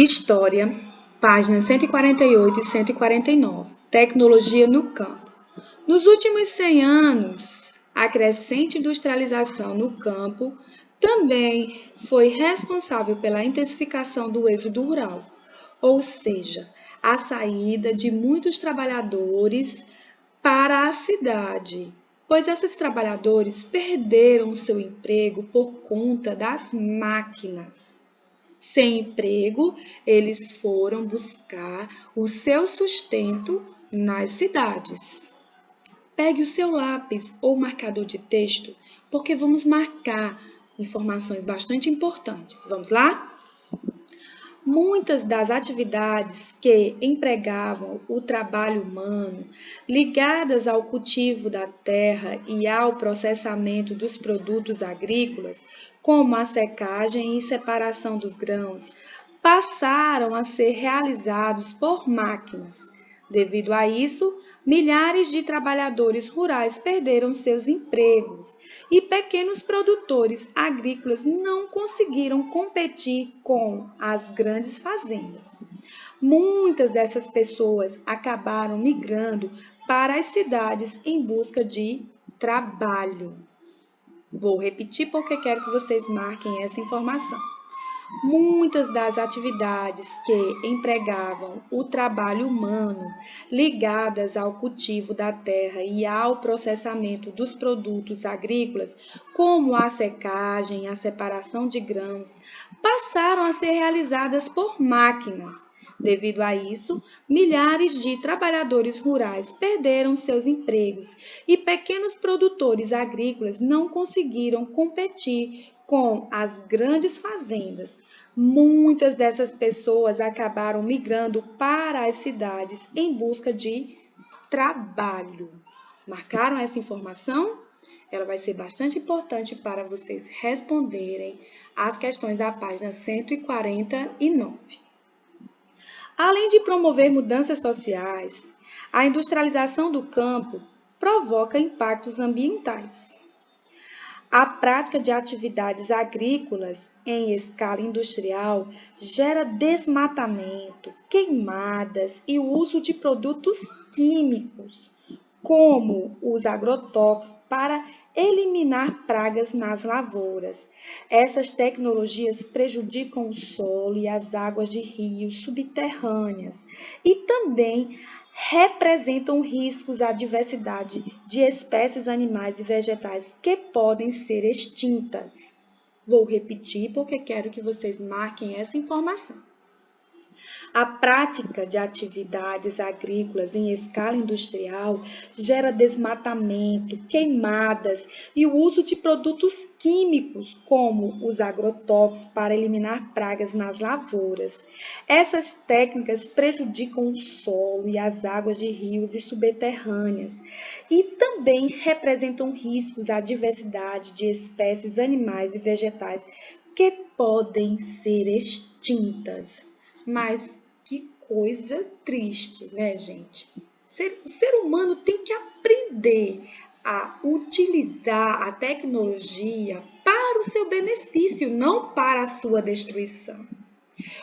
História, páginas 148 e 149. Tecnologia no campo. Nos últimos 100 anos, a crescente industrialização no campo também foi responsável pela intensificação do êxodo rural, ou seja, a saída de muitos trabalhadores para a cidade, pois esses trabalhadores perderam seu emprego por conta das máquinas. Sem emprego, eles foram buscar o seu sustento nas cidades. Pegue o seu lápis ou marcador de texto, porque vamos marcar informações bastante importantes. Vamos lá? Muitas das atividades que empregavam o trabalho humano, ligadas ao cultivo da terra e ao processamento dos produtos agrícolas, como a secagem e separação dos grãos, passaram a ser realizados por máquinas. Devido a isso, milhares de trabalhadores rurais perderam seus empregos e pequenos produtores agrícolas não conseguiram competir com as grandes fazendas. Muitas dessas pessoas acabaram migrando para as cidades em busca de trabalho. Vou repetir porque quero que vocês marquem essa informação. Muitas das atividades que empregavam o trabalho humano, ligadas ao cultivo da terra e ao processamento dos produtos agrícolas, como a secagem e a separação de grãos, passaram a ser realizadas por máquinas. Devido a isso, milhares de trabalhadores rurais perderam seus empregos e pequenos produtores agrícolas não conseguiram competir com as grandes fazendas. Muitas dessas pessoas acabaram migrando para as cidades em busca de trabalho. Marcaram essa informação? Ela vai ser bastante importante para vocês responderem às questões da página 149. Além de promover mudanças sociais, a industrialização do campo provoca impactos ambientais. A prática de atividades agrícolas em escala industrial gera desmatamento, queimadas e o uso de produtos químicos, como os agrotóxicos, para eliminar pragas nas lavouras. Essas tecnologias prejudicam o solo e as águas de rios subterrâneas e também representam riscos à diversidade de espécies animais e vegetais que podem ser extintas. Vou repetir porque quero que vocês marquem essa informação. A prática de atividades agrícolas em escala industrial gera desmatamento, queimadas e o uso de produtos químicos, como os agrotóxicos, para eliminar pragas nas lavouras. Essas técnicas prejudicam o solo e as águas de rios e subterrâneas e também representam riscos à diversidade de espécies animais e vegetais que podem ser extintas. Mas que coisa triste, né, gente? O ser humano tem que aprender a utilizar a tecnologia para o seu benefício, não para a sua destruição.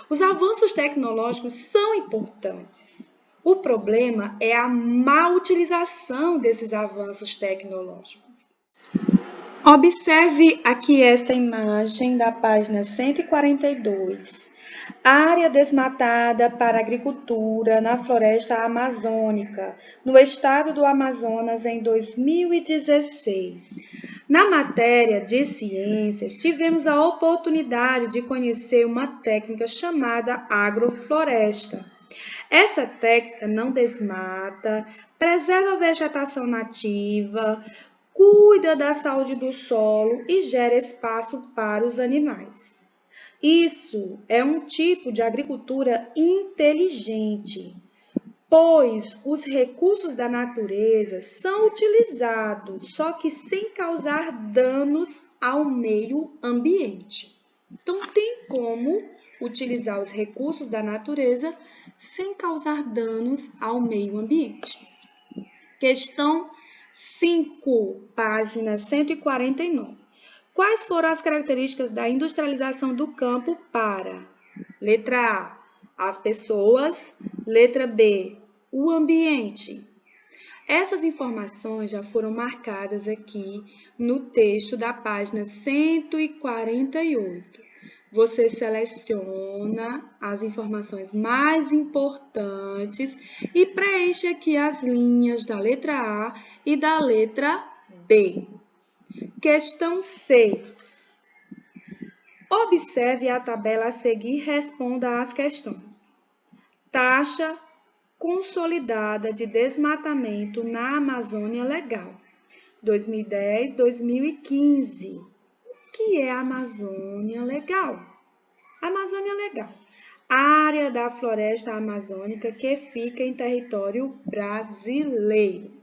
Os avanços tecnológicos são importantes. O problema é a má utilização desses avanços tecnológicos. Observe aqui essa imagem da página 142. Área desmatada para agricultura na floresta amazônica, no estado do Amazonas, em 2016. Na matéria de ciências, tivemos a oportunidade de conhecer uma técnica chamada agrofloresta. Essa técnica não desmata, preserva a vegetação nativa, cuida da saúde do solo e gera espaço para os animais. Isso é um tipo de agricultura inteligente, pois os recursos da natureza são utilizados, só que sem causar danos ao meio ambiente. Então, tem como utilizar os recursos da natureza sem causar danos ao meio ambiente. Questão 5, página 149. Quais foram as características da industrialização do campo para? Letra A, As pessoas. Letra B, o ambiente. Essas informações já foram marcadas aqui no texto da página 148. Você seleciona as informações mais importantes e preenche aqui as linhas da letra A e da letra B. Questão 6. Observe a tabela a seguir e responda às questões. Taxa consolidada de desmatamento na Amazônia Legal, 2010-2015. O que é a Amazônia Legal? Amazônia Legal, área da floresta amazônica que fica em território brasileiro.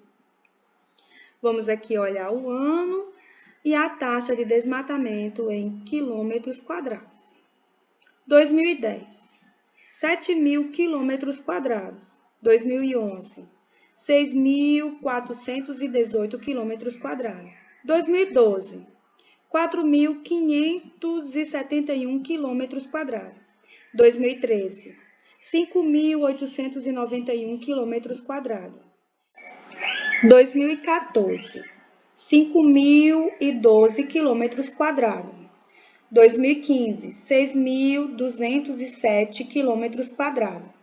Vamos aqui olhar o ano e a taxa de desmatamento em quilômetros quadrados. 2010, 7.000 quilômetros quadrados. 2011, 6.418 quilômetros quadrados. 2012, 4.571 quilômetros quadrados. 2013, 5.891 quilômetros quadrados. 2014, 5.012 quilômetros quadrados. 2015, 6.207 quilômetros quadrados.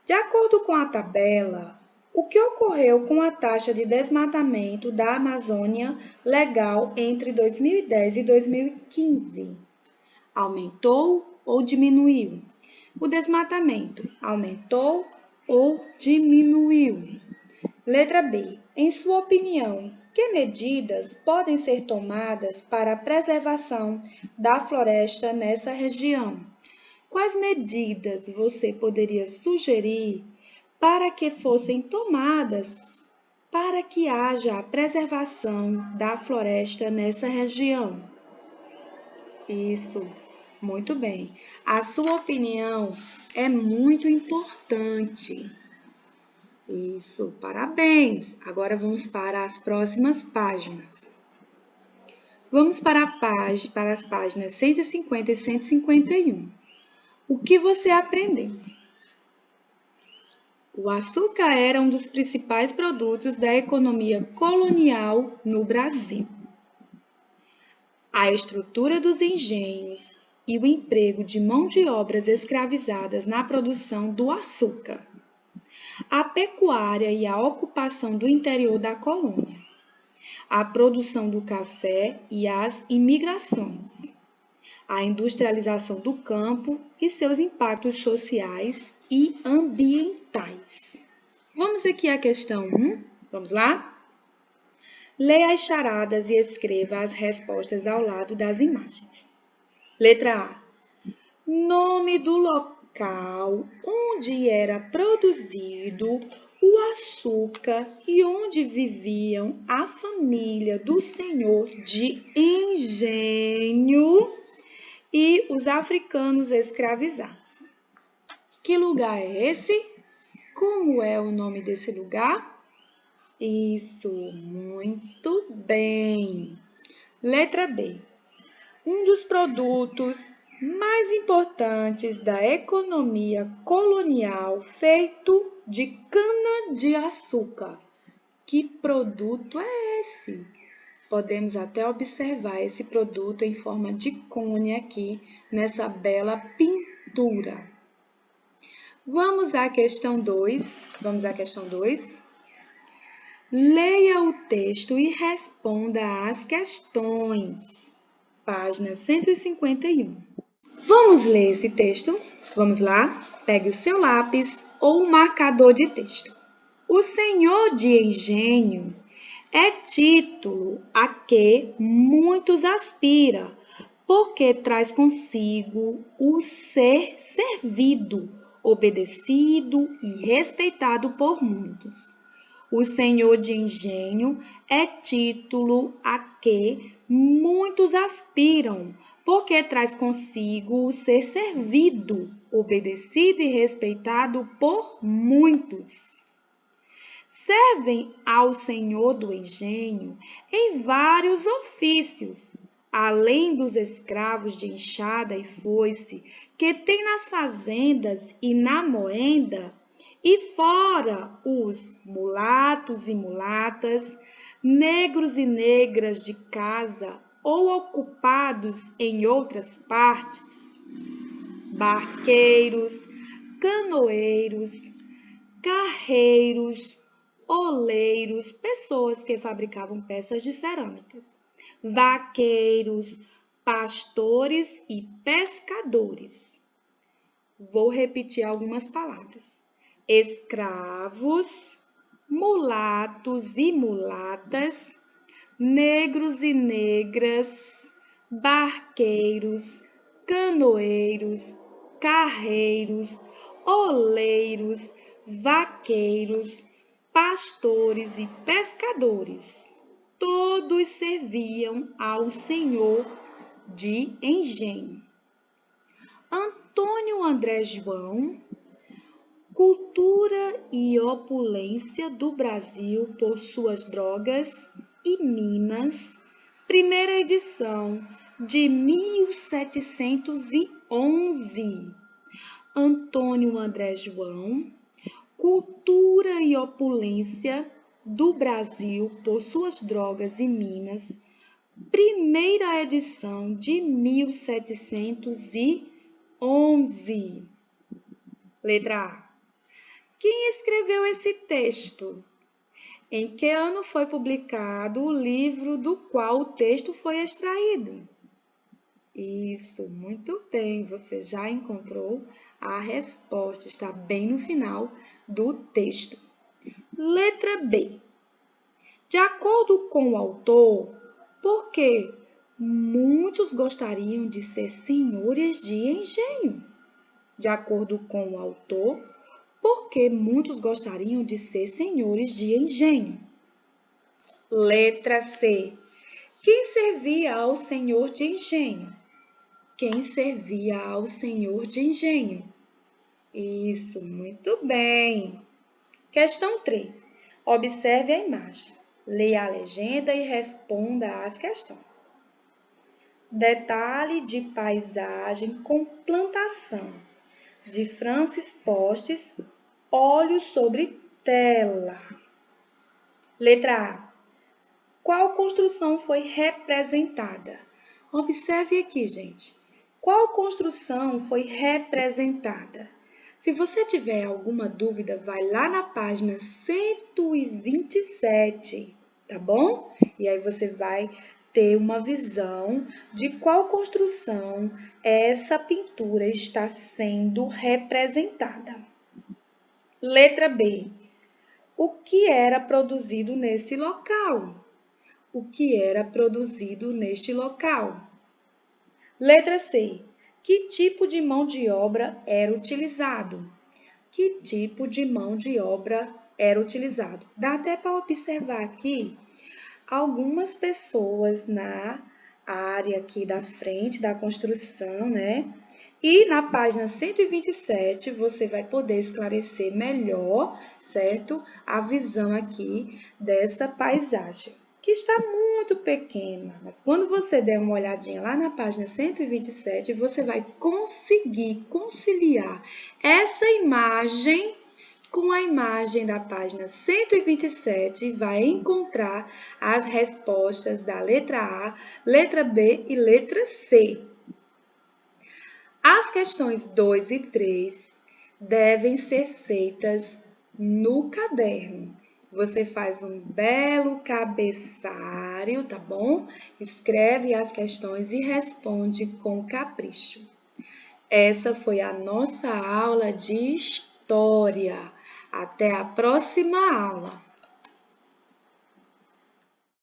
De acordo com a tabela, o que ocorreu com a taxa de desmatamento da Amazônia Legal entre 2010 e 2015? Aumentou ou diminuiu? O desmatamento aumentou ou diminuiu? Letra B. Em sua opinião, que medidas podem ser tomadas para a preservação da floresta nessa região? Quais medidas você poderia sugerir para que fossem tomadas para que haja a preservação da floresta nessa região? Isso, muito bem. A sua opinião é muito importante. Isso, parabéns! Agora vamos para as próximas páginas. Vamos para as páginas 150 e 151. O que você aprendeu? O açúcar era um dos principais produtos da economia colonial no Brasil. A estrutura dos engenhos e o emprego de mão de obras escravizadas na produção do açúcar. A pecuária e a ocupação do interior da colônia. A produção do café e as imigrações. A industrialização do campo e seus impactos sociais e ambientais. Vamos aqui à questão 1. Vamos lá? Leia as charadas e escreva as respostas ao lado das imagens. Letra A. Nome do local onde era produzido o açúcar e onde viviam a família do senhor de engenho e os africanos escravizados. Que lugar é esse? Como é o nome desse lugar? Isso, muito bem. Letra B. Um dos produtos mais importantes da economia colonial feito de cana-de-açúcar. Que produto é esse? Podemos até observar esse produto em forma de cone aqui nessa bela pintura. Vamos à questão 2. Leia o texto e responda às questões. Página 151. Vamos ler esse texto? Vamos lá? Pegue o seu lápis ou um marcador de texto. O senhor de engenho é título a que muitos aspiram, porque traz consigo o ser servido, obedecido e respeitado por muitos. O senhor de engenho é título a que muitos aspiram, porque traz consigo o ser servido, obedecido e respeitado por muitos. Servem ao senhor do engenho em vários ofícios, além dos escravos de enxada e foice, que tem nas fazendas e na moenda, e fora os mulatos e mulatas, negros e negras de casa ou ocupados em outras partes, barqueiros, canoeiros, carreiros, oleiros, pessoas que fabricavam peças de cerâmicas, vaqueiros, pastores e pescadores. Vou repetir algumas palavras: escravos, mulatos e mulatas, negros e negras, barqueiros, canoeiros, carreiros, oleiros, vaqueiros, pastores e pescadores. Todos serviam ao senhor de engenho. Antônio André João, Cultura e opulência do Brasil por suas drogas e minas, primeira edição de 1711. Antônio André João, Cultura e opulência do Brasil por suas drogas e minas, primeira edição de 1711. Letra A. Quem escreveu esse texto? Em que ano foi publicado o livro do qual o texto foi extraído? Isso, muito bem, você já encontrou a resposta, está bem no final do texto. Letra B. De acordo com o autor, por que muitos gostariam de ser senhores de engenho? De acordo com o autor, porque muitos gostariam de ser senhores de engenho. Letra C. Quem servia ao senhor de engenho? Quem servia ao senhor de engenho? Isso, muito bem. Questão 3. Observe a imagem. Leia a legenda e responda às questões. Detalhe de paisagem com plantação. De Francis Postes, Óleo sobre tela. Letra A. Qual construção foi representada? Observe aqui, gente. Qual construção foi representada? Se você tiver alguma dúvida, vai lá na página 127, tá bom? E aí você vai ter uma visão de qual construção essa pintura está sendo representada. Letra B. O que era produzido nesse local? O que era produzido neste local? Letra C. Que tipo de mão de obra era utilizado? Que tipo de mão de obra era utilizado? Dá até para observar aqui algumas pessoas na área aqui da frente da construção, né? E na página 127 você vai poder esclarecer melhor, certo? A visão aqui dessa paisagem, que está muito pequena, mas quando você der uma olhadinha lá na página 127, você vai conseguir conciliar essa imagem com a imagem da página 127 e vai encontrar as respostas da letra A, letra B e letra C. As questões 2 e 3 devem ser feitas no caderno. Você faz um belo cabeçalho, tá bom? Escreve as questões e responde com capricho. Essa foi a nossa aula de história. Até a próxima aula!